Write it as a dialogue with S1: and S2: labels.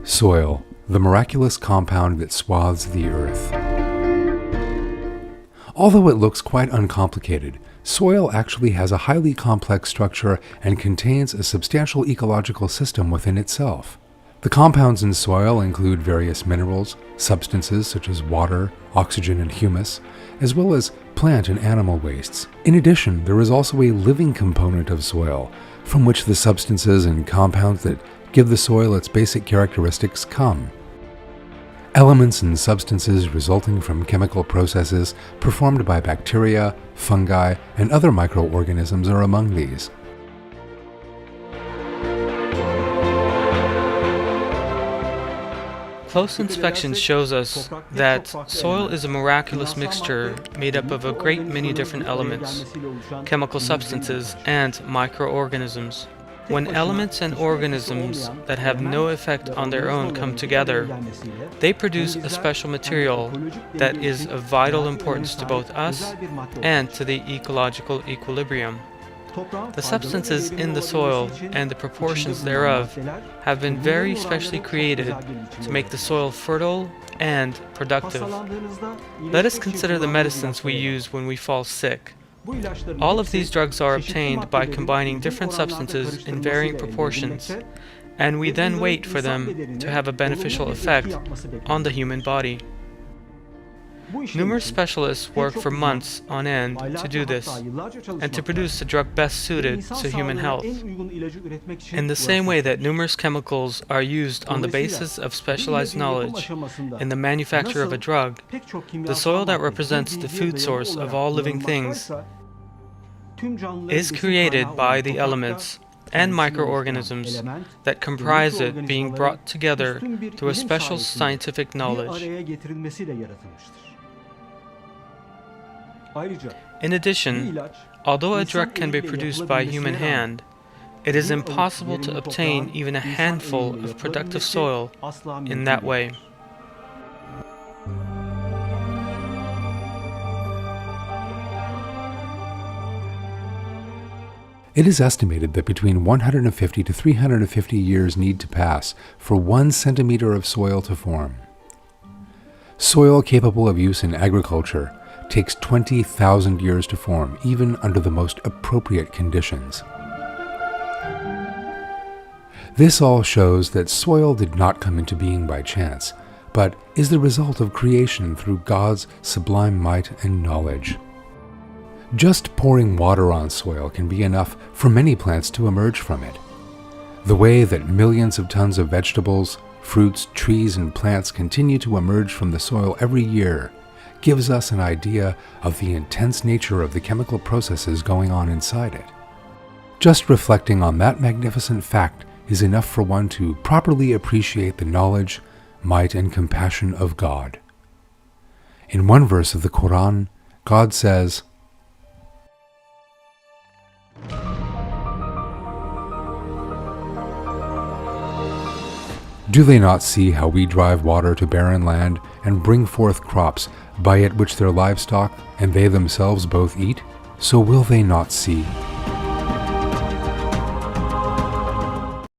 S1: Soil, the miraculous compound that swathes the earth. Although it looks quite uncomplicated, soil actually has a highly complex structure and contains a substantial ecological system within itself. The compounds in soil include various minerals, substances such as water, oxygen, and humus, as well as plant and animal wastes. In addition, there is also a living component of soil, from which the substances and compounds that give the soil its basic characteristics come. Elements and substances resulting from chemical processes performed by bacteria, fungi, and other microorganisms are among these.
S2: Close inspection shows us that soil is a miraculous mixture made up of a great many different elements, chemical substances, and microorganisms. When elements and organisms that have no effect on their own come together, they produce a special material that is of vital importance to both us and to the ecological equilibrium. The substances in the soil and the proportions thereof have been very specially created to make the soil fertile and productive. Let us consider the medicines we use when we fall sick. All of these drugs are obtained by combining different substances in varying proportions, and we then wait for them to have a beneficial effect on the human body. Numerous specialists work for months on end to do this, and to produce the drug best suited to human health. In the same way that numerous chemicals are used on the basis of specialized knowledge in the manufacture of a drug, the soil that represents the food source of all living things is created by the elements and microorganisms that comprise it being brought together through a special scientific knowledge. In addition, although a drug can be produced by human hand, it is impossible to obtain even a handful of productive soil in that way.
S1: It is estimated that between 150 to 350 years need to pass for 1 centimeter of soil to form. Soil capable of use in agriculture takes 20,000 years to form, even under the most appropriate conditions. This all shows that soil did not come into being by chance, but is the result of creation through God's sublime might and knowledge. Just pouring water on soil can be enough for many plants to emerge from it. The way that millions of tons of vegetables, fruits, trees, and plants continue to emerge from the soil every year gives us an idea of the intense nature of the chemical processes going on inside it. Just reflecting on that magnificent fact is enough for one to properly appreciate the knowledge, might, and compassion of God. In one verse of the Quran, God says, "Do they not see how we drive water to barren land and bring forth crops, by it which their livestock and they themselves both eat? So will they not see?"